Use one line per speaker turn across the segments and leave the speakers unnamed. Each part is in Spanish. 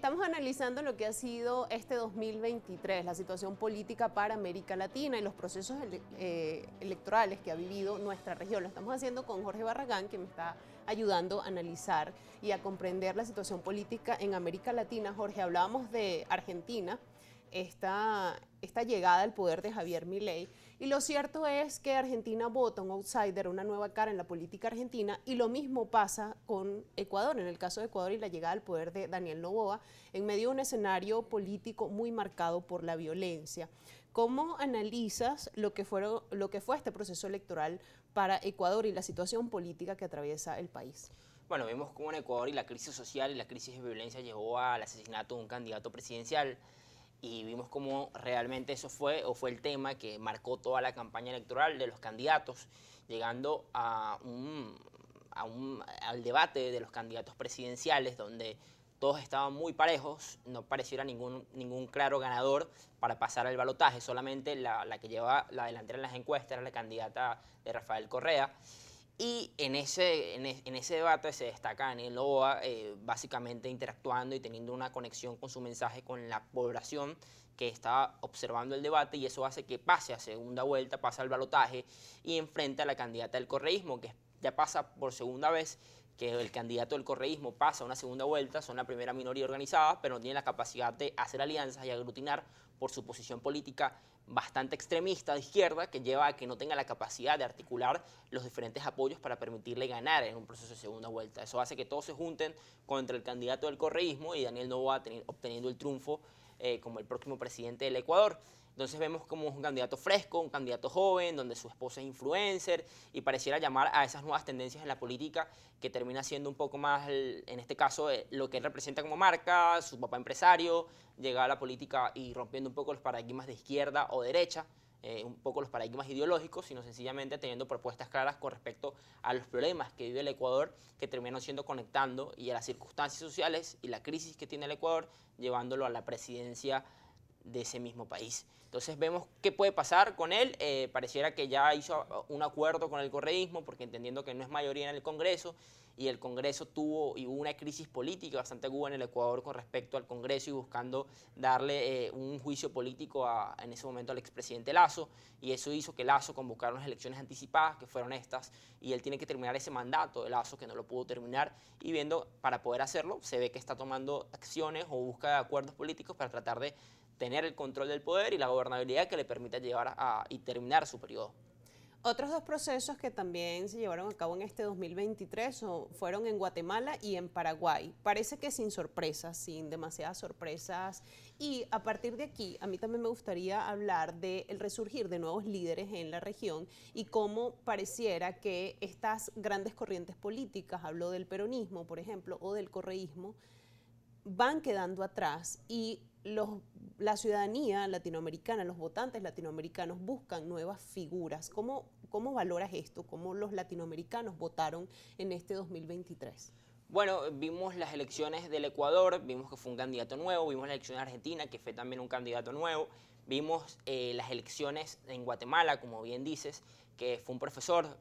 Estamos analizando lo que ha sido este 2023, la situación política para América Latina y los procesos electorales que ha vivido nuestra región. Lo estamos haciendo con Jorge Barragán, que me está ayudando a analizar y a comprender la situación política en América Latina. Jorge, hablábamos de Argentina, esta llegada al poder de Javier Milei, y lo cierto es que Argentina vota un outsider, una nueva cara en la política argentina, y lo mismo pasa con Ecuador, en el caso de Ecuador y la llegada al poder de Daniel Noboa, en medio de un escenario político muy marcado por la violencia. ¿Cómo analizas lo que fue este proceso electoral para Ecuador y la situación política que atraviesa el país?
Bueno, vemos cómo en Ecuador y la crisis social y la crisis de violencia llevó al asesinato de un candidato presidencial, y vimos cómo realmente eso fue el tema que marcó toda la campaña electoral de los candidatos, llegando al debate de los candidatos presidenciales, donde todos estaban muy parejos, no pareciera ningún claro ganador para pasar al balotaje. Solamente la que llevaba la delantera en las encuestas era la candidata de Rafael Correa. Y en ese debate se destaca Daniel Noboa, básicamente interactuando y teniendo una conexión con su mensaje con la población que estaba observando el debate, y eso hace que pase a segunda vuelta, pase al balotaje y enfrenta a la candidata del correísmo, que ya pasa por segunda vez que el candidato del correísmo pasa a una segunda vuelta. Son la primera minoría organizada, pero no tienen la capacidad de hacer alianzas y aglutinar por su posición política bastante extremista de izquierda, que lleva a que no tenga la capacidad de articular los diferentes apoyos para permitirle ganar en un proceso de segunda vuelta. Eso hace que todos se junten contra el candidato del correísmo y Daniel Noboa obteniendo el triunfo como el próximo presidente del Ecuador. Entonces vemos como un candidato fresco, un candidato joven, donde su esposa es influencer, y pareciera llamar a esas nuevas tendencias en la política, que termina siendo un poco más, en este caso, lo que él representa como marca, su papá empresario, llega a la política y rompiendo un poco los paradigmas de izquierda o derecha, un poco los paradigmas ideológicos, sino sencillamente teniendo propuestas claras con respecto a los problemas que vive el Ecuador, que terminan siendo conectando, y a las circunstancias sociales y la crisis que tiene el Ecuador, llevándolo a la presidencia de ese mismo país. Entonces vemos qué puede pasar con él. Pareciera que ya hizo un acuerdo con el correísmo, porque entendiendo que no es mayoría en el Congreso, y el Congreso hubo una crisis política bastante aguda en el Ecuador con respecto al Congreso, y buscando darle un juicio político en ese momento al expresidente Lasso, y eso hizo que Lasso convocara unas elecciones anticipadas, que fueron estas, y él tiene que terminar ese mandato de Lasso, que no lo pudo terminar, y viendo, para poder hacerlo, se ve que está tomando acciones o busca acuerdos políticos para tratar de tener el control del poder y la gobernabilidad que le permita llevar y terminar su periodo.
Otros dos procesos que también se llevaron a cabo en este 2023 fueron en Guatemala y en Paraguay. Parece que sin sorpresas, sin demasiadas sorpresas. Y a partir de aquí, a mí también me gustaría hablar del resurgir de nuevos líderes en la región y cómo pareciera que estas grandes corrientes políticas, hablo del peronismo, por ejemplo, o del correísmo, van quedando atrás, y la ciudadanía latinoamericana, los votantes latinoamericanos buscan nuevas figuras. ¿Cómo valoras esto? ¿Cómo los latinoamericanos votaron en este 2023?
Bueno, vimos las elecciones del Ecuador, vimos que fue un candidato nuevo, vimos la elección de Argentina, que fue también un candidato nuevo, vimos las elecciones en Guatemala, como bien dices, que fue un profesor,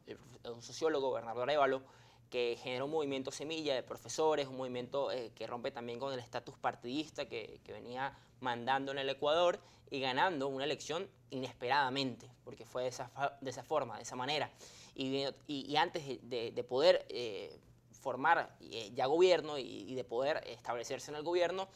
un sociólogo, Bernardo Arévalo, que generó un movimiento semilla de profesores, un movimiento que rompe también con el estatus partidista que venía mandando en el Ecuador, y ganando una elección inesperadamente, porque fue de esa forma, de esa manera. Y antes de poder formar ya gobierno y de poder establecerse en el gobierno,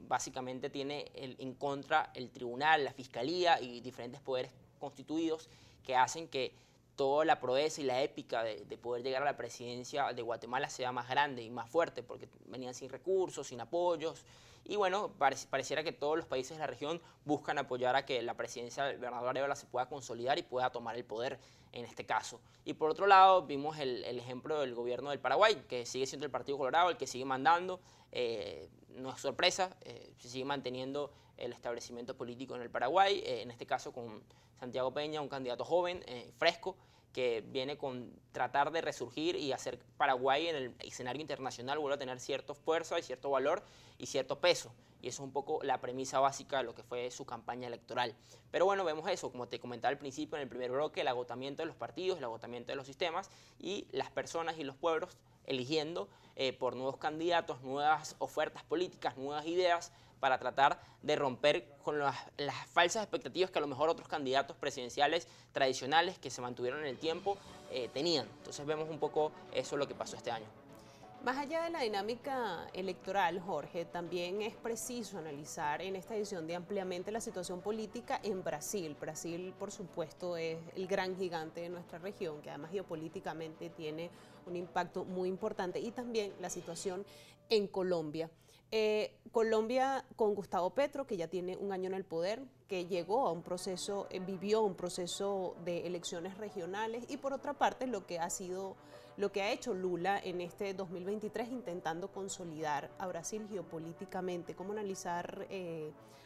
básicamente tiene en contra el tribunal, la fiscalía y diferentes poderes constituidos, que hacen que toda la proeza y la épica de poder llegar a la presidencia de Guatemala sea más grande y más fuerte, porque venían sin recursos, sin apoyos. Y bueno, pareciera que todos los países de la región buscan apoyar a que la presidencia de Bernardo Arévalo se pueda consolidar y pueda tomar el poder en este caso. Y por otro lado, vimos el ejemplo del gobierno del Paraguay, que sigue siendo el Partido Colorado el que sigue mandando. No es sorpresa, se sigue manteniendo el establecimiento político en el Paraguay, en este caso con Santiago Peña, un candidato joven, fresco, que viene con tratar de resurgir y hacer Paraguay en el escenario internacional vuelva a tener cierta fuerza y cierto valor y cierto peso. Y eso es un poco la premisa básica de lo que fue su campaña electoral. Pero bueno, vemos eso, como te comentaba al principio en el primer bloque, el agotamiento de los partidos, el agotamiento de los sistemas, y las personas y los pueblos eligiendo por nuevos candidatos, nuevas ofertas políticas, nuevas ideas, para tratar de romper con las falsas expectativas que a lo mejor otros candidatos presidenciales tradicionales que se mantuvieron en el tiempo tenían. Entonces vemos un poco eso lo que pasó este año.
Más allá de la dinámica electoral, Jorge, también es preciso analizar en esta edición de Ampliamente la situación política en Brasil. Brasil, por supuesto, es el gran gigante de nuestra región, que además geopolíticamente tiene un impacto muy importante, y también la situación en Colombia. Colombia con Gustavo Petro, que ya tiene un año en el poder, que llegó a un proceso, vivió un proceso de elecciones regionales, y por otra parte lo que ha hecho Lula en este 2023 intentando consolidar a Brasil geopolíticamente. ¿Cómo analizar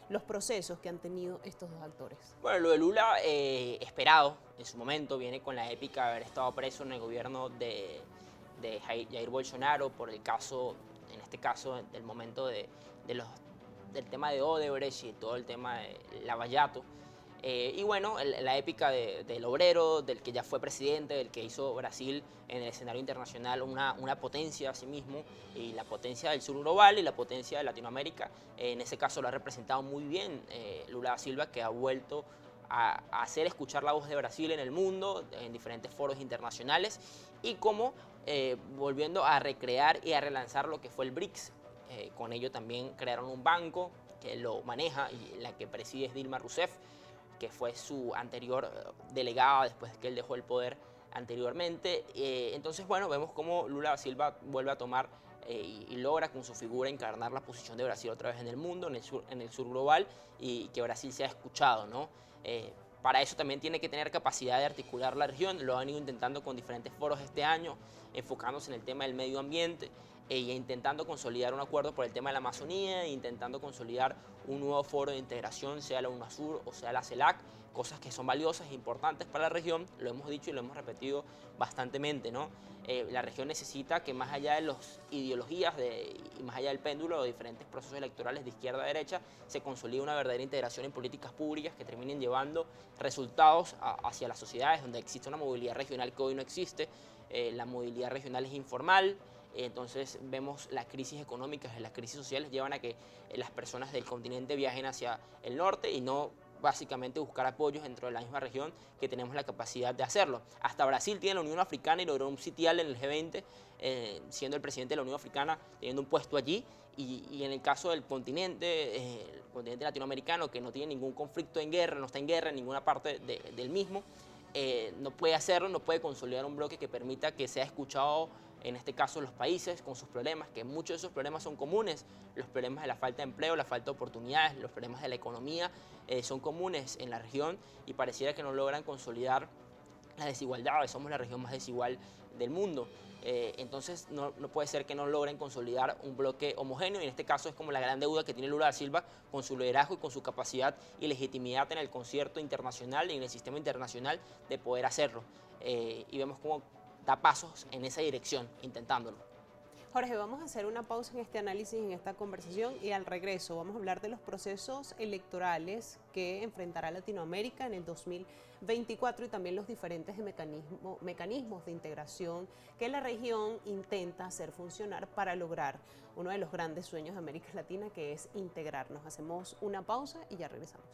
los procesos que han tenido estos dos actores?
Bueno, lo de Lula, esperado en su momento, viene con la épica de haber estado preso en el gobierno de Jair Bolsonaro por el caso, en este caso, del momento del tema de Odebrecht y todo el tema de Lavallato. Y bueno, la épica del obrero, del que ya fue presidente, del que hizo Brasil en el escenario internacional una potencia a sí mismo, y la potencia del sur global y la potencia de Latinoamérica. En ese caso lo ha representado muy bien Lula da Silva, que ha vuelto a hacer escuchar la voz de Brasil en el mundo, en diferentes foros internacionales, y como volviendo a recrear y a relanzar lo que fue el BRICS. Con ello también crearon un banco que lo maneja y la que preside es Dilma Rousseff, que fue su anterior delegada después que él dejó el poder anteriormente. Entonces, bueno, vemos cómo Lula da Silva vuelve a tomar y logra con su figura encarnar la posición de Brasil otra vez en el mundo, en el sur global, y que Brasil sea escuchado, ¿no? Para eso también tiene que tener capacidad de articular la región. Lo han ido intentando con diferentes foros este año, enfocándose en el tema del medio ambiente e intentando consolidar un acuerdo por el tema de la Amazonía, intentando consolidar un nuevo foro de integración, sea la UNASUR o sea la CELAC, cosas que son valiosas e importantes para la región. Lo hemos dicho y lo hemos repetido bastantemente, ¿no? La región necesita que, más allá de las ideologías y más allá del péndulo de diferentes procesos electorales de izquierda a derecha, se consolide una verdadera integración en políticas públicas que terminen llevando resultados hacia las sociedades, donde existe una movilidad regional que hoy no existe. La movilidad regional es informal. Entonces vemos las crisis económicas y las crisis sociales llevan a que las personas del continente viajen hacia el norte y no básicamente buscar apoyos dentro de la misma región, que tenemos la capacidad de hacerlo. Hasta Brasil tiene la Unión Africana y logró un sitial en el G20, siendo el presidente de la Unión Africana, teniendo un puesto allí. Y en el caso del continente, el continente latinoamericano, que no tiene ningún conflicto en guerra, no está en guerra en ninguna parte del mismo, no puede hacerlo, no puede consolidar un bloque que permita que sea escuchado, en este caso los países, con sus problemas, que muchos de esos problemas son comunes. Los problemas de la falta de empleo, la falta de oportunidades, los problemas de la economía son comunes en la región, y pareciera que no logran consolidar las desigualdades. Somos la región más desigual del mundo. Entonces no puede ser que no logren consolidar un bloque homogéneo, y en este caso es como la gran deuda que tiene Lula da Silva con su liderazgo y con su capacidad y legitimidad en el concierto internacional y en el sistema internacional de poder hacerlo. Y vemos cómo da pasos en esa dirección, intentándolo.
Jorge, vamos a hacer una pausa en este análisis, en esta conversación, y al regreso vamos a hablar de los procesos electorales que enfrentará Latinoamérica en el 2024 y también los diferentes mecanismos de integración que la región intenta hacer funcionar para lograr uno de los grandes sueños de América Latina, que es integrarnos. Hacemos una pausa y ya regresamos.